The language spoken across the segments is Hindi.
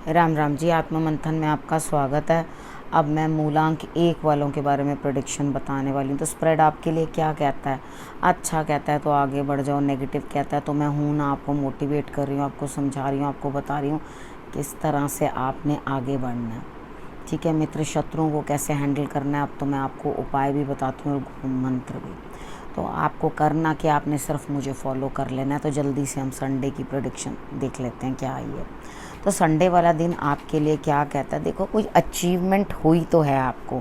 राम राम जी। आत्म मंथन में आपका स्वागत है। अब मैं मूलांक 1 वालों के बारे में प्रेडिक्शन बताने वाली हूँ। तो स्प्रेड आपके लिए क्या कहता है? अच्छा कहता है तो आगे बढ़ जाओ, नेगेटिव कहता है तो मैं हूँ ना, आपको मोटिवेट कर रही हूँ, आपको समझा रही हूँ, आपको बता रही हूँ किस तरह से आपने आगे बढ़ना है। ठीक है मित्र, शत्रुओं को कैसे हैंडल करना है अब तो मैं आपको उपाय भी बताती हूँ और मंत्र भी। तो आपको करना कि आपने सिर्फ मुझे फॉलो कर लेना है। तो जल्दी से हम संडे की प्रेडिक्शन देख लेते हैं क्या आई है। तो संडे वाला दिन आपके लिए क्या कहता है? देखो, कोई अचीवमेंट हुई तो है आपको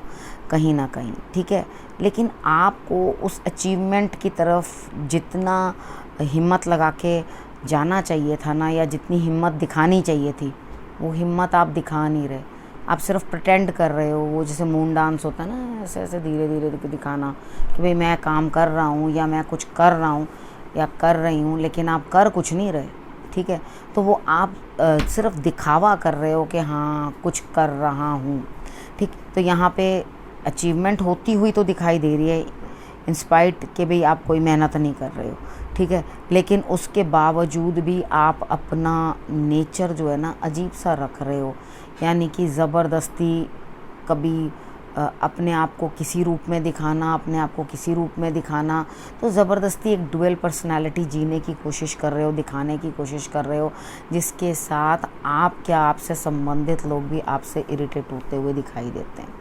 कहीं ना कहीं, ठीक है, लेकिन आपको उस अचीवमेंट की तरफ जितना हिम्मत लगा के जाना चाहिए था ना, या जितनी हिम्मत दिखानी चाहिए थी, वो हिम्मत आप दिखा नहीं रहे। आप सिर्फ प्रिटेंड कर रहे हो। वो जैसे मून डांस होता है ना, ऐसे ऐसे धीरे धीरे दिखाना कि भाई मैं काम कर रहा हूँ या मैं कुछ कर रहा हूँ या कर रही हूँ, लेकिन आप कर कुछ नहीं रहे। ठीक है, तो वो आप सिर्फ दिखावा कर रहे हो कि हाँ कुछ कर रहा हूँ। ठीक, तो यहाँ पे अचीवमेंट होती हुई तो दिखाई दे रही है, इंस्पाइट के भी आप कोई मेहनत नहीं कर रहे हो। ठीक है, लेकिन उसके बावजूद भी आप अपना नेचर जो है ना अजीब सा रख रहे हो, यानी कि ज़बरदस्ती कभी अपने आप को किसी रूप में दिखाना, अपने आप को किसी रूप में दिखाना। तो ज़बरदस्ती एक डुअल पर्सनालिटी जीने की कोशिश कर रहे हो, दिखाने की कोशिश कर रहे हो, जिसके साथ आप क्या, आपसे संबंधित लोग भी आपसे इरिटेट होते हुए दिखाई देते हैं।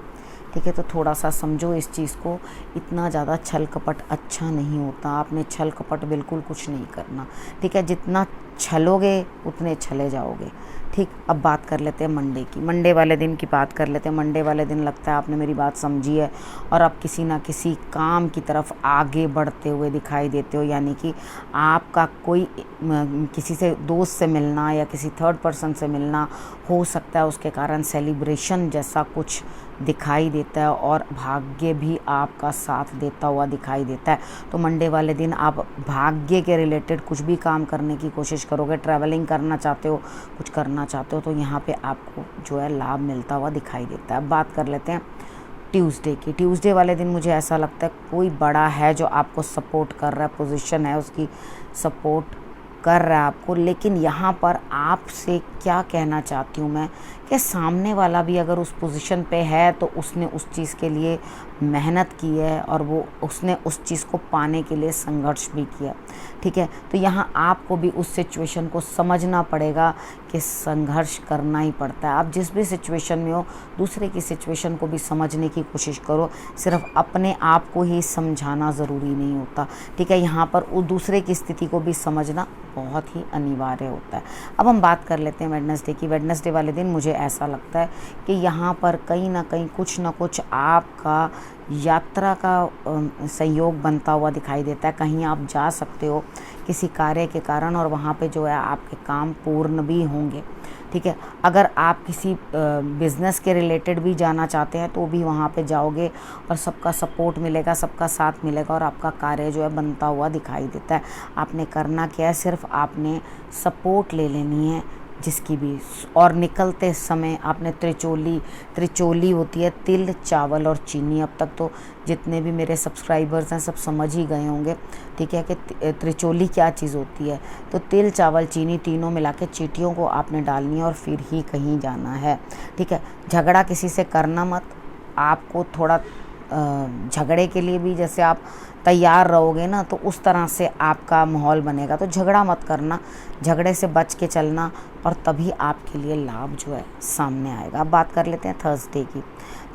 ठीक है, तो थोड़ा सा समझो इस चीज़ को। इतना ज़्यादा छल कपट अच्छा नहीं होता। आपने छल कपट बिल्कुल कुछ नहीं करना। ठीक है, जितना छलोगे उतने छले जाओगे। ठीक, अब बात कर लेते हैं मंडे की। मंडे वाले दिन की बात कर लेते हैं। मंडे वाले दिन लगता है आपने मेरी बात समझी है और आप किसी ना किसी काम की तरफ आगे बढ़ते हुए दिखाई देते हो, यानी कि आपका कोई किसी से दोस्त से मिलना या किसी थर्ड पर्सन से मिलना हो सकता है, उसके कारण सेलिब्रेशन जैसा कुछ दिखाई देता है और भाग्य भी आपका साथ देता हुआ दिखाई देता है। तो मंडे वाले दिन आप भाग्य के रिलेटेड कुछ भी काम करने की कोशिश करोगे। ट्रैवलिंग करना चाहते हो, कुछ करना चाहते हो, तो यहाँ पे आपको जो है लाभ मिलता हुआ दिखाई देता है। अब बात कर लेते हैं ट्यूसडे की। ट्यूसडे वाले दिन मुझे ऐसा लगता है कोई बड़ा है जो आपको सपोर्ट कर रहा है, पोजीशन है उसकी सपोर्ट कर रहा है आपको। लेकिन यहाँ पर आपसे क्या कहना चाहती हूँ मैं, कि सामने वाला भी अगर उस पोजीशन पे है तो उसने उस चीज़ के लिए मेहनत की है और वो उसने उस चीज़ को पाने के लिए संघर्ष भी किया। ठीक है, तो यहाँ आपको भी उस सिचुएशन को समझना पड़ेगा कि संघर्ष करना ही पड़ता है। आप जिस भी सिचुएशन में हो, दूसरे की सिचुएशन को भी समझने की कोशिश करो। सिर्फ अपने आप को ही समझाना ज़रूरी नहीं होता। ठीक है, यहाँ पर उस दूसरे की स्थिति को भी समझना बहुत ही अनिवार्य होता है। अब हम बात कर लेते हैं वेडनेसडे की। वेडनेसडे वाले दिन मुझे ऐसा लगता है कि यहाँ पर कहीं ना कहीं कुछ ना कुछ आपका यात्रा का सहयोग बनता हुआ दिखाई देता है। कहीं आप जा सकते हो किसी कार्य के कारण और वहाँ पे जो है आपके काम पूर्ण भी होंगे। ठीक है, अगर आप किसी बिज़नेस के रिलेटेड भी जाना चाहते हैं तो भी वहाँ पे जाओगे और सबका सपोर्ट मिलेगा, सबका साथ मिलेगा और आपका कार्य जो है बनता हुआ दिखाई देता है। आपने करना क्या है, सिर्फ आपने सपोर्ट ले लेनी है जिसकी भी। और निकलते समय आपने त्रिचोली होती है तिल, चावल और चीनी। अब तक तो जितने भी मेरे सब्सक्राइबर्स हैं सब समझ ही गए होंगे, ठीक है, कि त्रिचोली क्या चीज़ होती है। तो तिल, चावल, चीनी तीनों मिला के चींटियों को आपने डालनी है और फिर ही कहीं जाना है। ठीक है, झगड़ा किसी से करना मत। आपको थोड़ा झगड़े के लिए भी जैसे आप तैयार रहोगे ना, तो उस तरह से आपका माहौल बनेगा। तो झगड़ा मत करना, झगड़े से बच के चलना और तभी आपके लिए लाभ जो है सामने आएगा। अब बात कर लेते हैं थर्सडे की।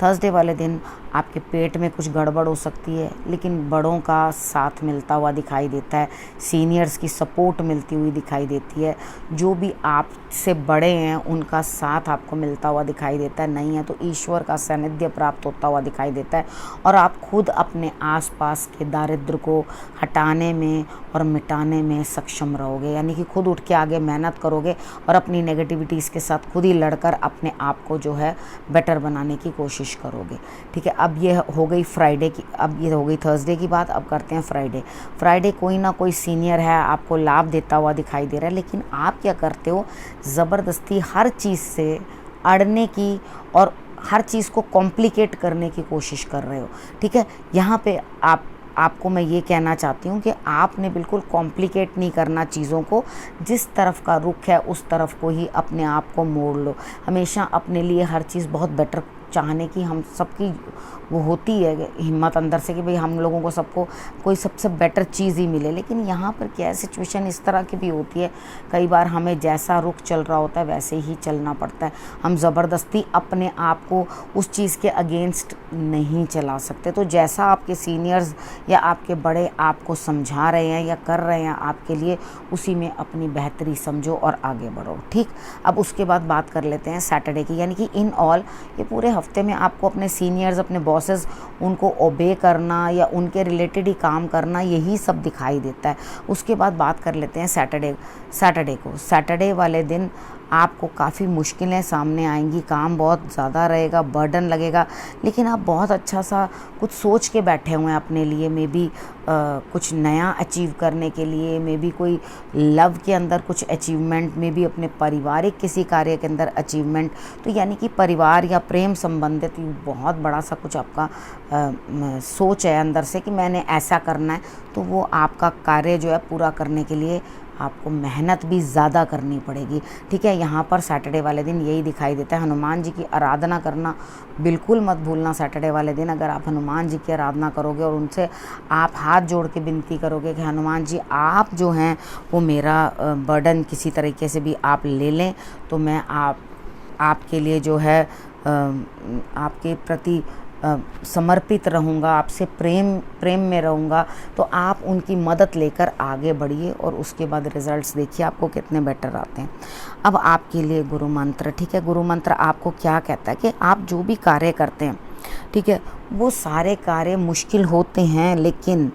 थर्सडे वाले दिन आपके पेट में कुछ गड़बड़ हो सकती है, लेकिन बड़ों का साथ मिलता हुआ दिखाई देता है, सीनियर्स की सपोर्ट मिलती हुई दिखाई देती है। जो भी आपसे बड़े हैं उनका साथ आपको मिलता हुआ दिखाई देता है। नहीं है तो ईश्वर का सानिध्य प्राप्त होता हुआ दिखाई देता है और आप खुद अपने आसपास के दारिद्र को हटाने में और मिटाने में सक्षम रहोगे। यानी कि खुद उठ के आगे मेहनत करोगे और अपनी नेगेटिविटीज़ के साथ खुद ही लड़कर अपने आप को जो है बेटर बनाने की कोशिश करोगे। ठीक है, अब ये हो गई फ्राइडे की, अब ये हो गई थर्सडे की बात। अब करते हैं फ्राइडे। फ्राइडे कोई ना कोई सीनियर है आपको लाभ देता हुआ दिखाई दे रहा है, लेकिन आप क्या करते हो, ज़बरदस्ती हर चीज़ से अड़ने की और हर चीज़ को कॉम्प्लिकेट करने की कोशिश कर रहे हो। ठीक है, यहाँ पे आप आपको मैं ये कहना चाहती हूँ कि आपने बिल्कुल कॉम्प्लिकेट नहीं करना चीज़ों को, जिस तरफ का रुख है उस तरफ को ही अपने आप को मोड़ लो। हमेशा अपने लिए हर चीज़ बहुत बेटर चाहने की हम सबकी वो होती है हिम्मत अंदर से कि भाई हम लोगों को सबको कोई सबसे बेटर चीज़ ही मिले। लेकिन यहाँ पर क्या है, सिचुएशन इस तरह की भी होती है, कई बार हमें जैसा रुख चल रहा होता है वैसे ही चलना पड़ता है। हम ज़बरदस्ती अपने आप को उस चीज़ के अगेंस्ट नहीं चला सकते। तो जैसा आपके सीनियर्स या आपके बड़े आपको समझा रहे हैं या कर रहे हैं आपके लिए, उसी में अपनी बेहतरी समझो और आगे बढ़ो। ठीक, अब उसके बाद बात कर लेते हैं सैटरडे की। यानी कि इन ऑल ये पूरे हफ्ते में आपको अपने सीनियर्स, अपने बॉसेस, उनको ओबे करना या उनके रिलेटेड ही काम करना, यही सब दिखाई देता है। उसके बाद बात कर लेते हैं सैटरडे को। सैटरडे वाले दिन आपको काफ़ी मुश्किलें सामने आएंगी, काम बहुत ज़्यादा रहेगा, बर्डन लगेगा, लेकिन आप बहुत अच्छा सा कुछ सोच के बैठे हुए हैं अपने लिए। मे बी कुछ नया अचीव करने के लिए, मे बी कोई लव के अंदर कुछ अचीवमेंट, मे बी अपने पारिवारिक किसी कार्य के अंदर अचीवमेंट। तो यानी कि परिवार या प्रेम संबंधित बहुत बड़ा सा कुछ आपका सोच है अंदर से कि मैंने ऐसा करना है। तो वो आपका कार्य जो है पूरा करने के लिए आपको मेहनत भी ज़्यादा करनी पड़ेगी। ठीक है, यहाँ पर सैटरडे वाले दिन यही दिखाई देता है। हनुमान जी की आराधना करना बिल्कुल मत भूलना सैटरडे वाले दिन। अगर आप हनुमान जी की आराधना करोगे और उनसे आप हाथ जोड़ के विनती करोगे कि हनुमान जी आप जो हैं वो मेरा बर्डन किसी तरीके से भी आप ले लें, तो मैं आपके लिए जो है आपके प्रति समर्पित रहूँगा, आपसे प्रेम में रहूँगा। तो आप उनकी मदद लेकर आगे बढ़िए और उसके बाद रिज़ल्ट्स देखिए आपको कितने बेटर आते हैं। अब आपके लिए गुरु मंत्र। ठीक है, गुरु मंत्र आपको क्या कहता है कि आप जो भी कार्य करते हैं, ठीक है, वो सारे कार्य मुश्किल होते हैं, लेकिन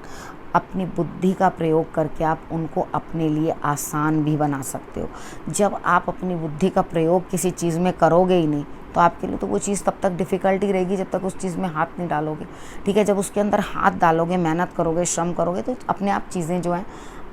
अपनी बुद्धि का प्रयोग करके आप उनको अपने लिए आसान भी बना सकते हो। जब आप अपनी बुद्धि का प्रयोग किसी चीज़ में करोगे ही नहीं, तो आपके लिए तो वो चीज़ तब तक डिफ़िकल्ट ही रहेगी जब तक उस चीज़ में हाथ नहीं डालोगे। ठीक है, जब उसके अंदर हाथ डालोगे, मेहनत करोगे, श्रम करोगे, तो अपने आप चीज़ें जो हैं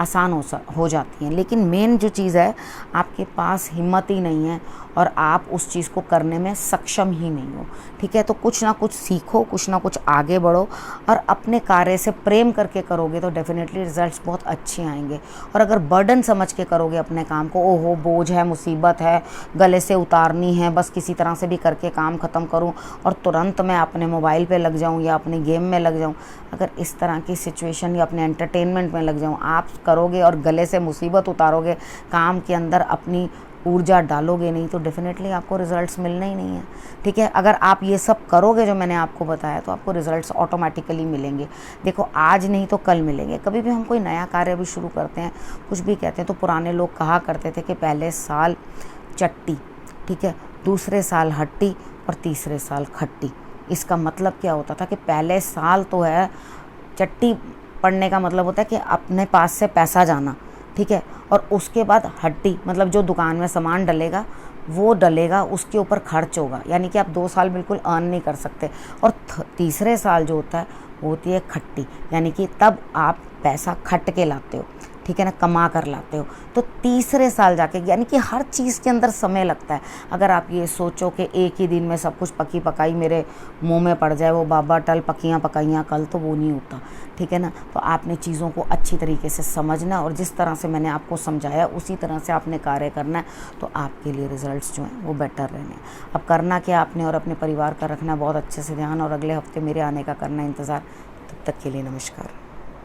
आसान हो जाती हैं। लेकिन मेन जो चीज़ है, आपके पास हिम्मत ही नहीं है और आप उस चीज़ को करने में सक्षम ही नहीं हो। ठीक है, तो कुछ ना कुछ सीखो, कुछ ना कुछ आगे बढ़ो और अपने कार्य से प्रेम करके करोगे तो डेफिनेटली रिजल्ट्स बहुत अच्छे आएंगे। और अगर बर्डन समझ के करोगे अपने काम को, ओहो बोझ है, मुसीबत है, गले से उतारनी है, बस किसी तरह से भी करके काम ख़त्म करूं और तुरंत मैं अपने मोबाइल पे लग जाऊं या अपने गेम में लग जाऊं, अगर इस तरह की सिचुएशन या अपने एंटरटेनमेंट में लग जाऊं आप करोगे और गले से मुसीबत उतारोगे, काम के अंदर अपनी ऊर्जा डालोगे नहीं, तो डेफिनेटली आपको रिजल्ट्स मिलने ही नहीं है। ठीक है, अगर आप ये सब करोगे जो मैंने आपको बताया, तो आपको रिजल्ट्स ऑटोमेटिकली मिलेंगे। देखो, आज नहीं तो कल मिलेंगे। कभी भी हम कोई नया कार्य भी शुरू करते हैं, कुछ भी कहते हैं, तो पुराने लोग कहा करते थे कि पहले साल चट्टी, ठीक है, दूसरे साल हट्टी और तीसरे साल खट्टी। इसका मतलब क्या होता था कि पहले साल तो है चट्टी पड़ने का मतलब होता है कि अपने पास से पैसा जाना, ठीक है, और उसके बाद हट्टी मतलब जो दुकान में सामान डलेगा वो डलेगा, उसके ऊपर खर्च होगा, यानी कि आप 2 साल बिल्कुल अर्न नहीं कर सकते। और तीसरे साल जो होता है वो होती है खट्टी, यानी कि तब आप पैसा खट के लाते हो, ठीक है ना, कमा कर लाते हो। तो तीसरे साल जाके, यानी कि हर चीज़ के अंदर समय लगता है। अगर आप ये सोचो कि एक ही दिन में सब कुछ पकी पकाई मेरे मुंह में पड़ जाए, वो बाबा टल पकियाँ पकाइयाँ कल, तो वो नहीं होता। ठीक है ना, तो आपने चीज़ों को अच्छी तरीके से समझना और जिस तरह से मैंने आपको समझाया उसी तरह से आपने कार्य करना है, तो आपके लिए रिजल्ट्स जो हैं वो बेटर रहने हैं। अब करना क्या आपने, और अपने परिवार का रखना बहुत अच्छे से ध्यान, और अगले हफ्ते मेरे आने का करना इंतज़ार। तब तक के लिए नमस्कार।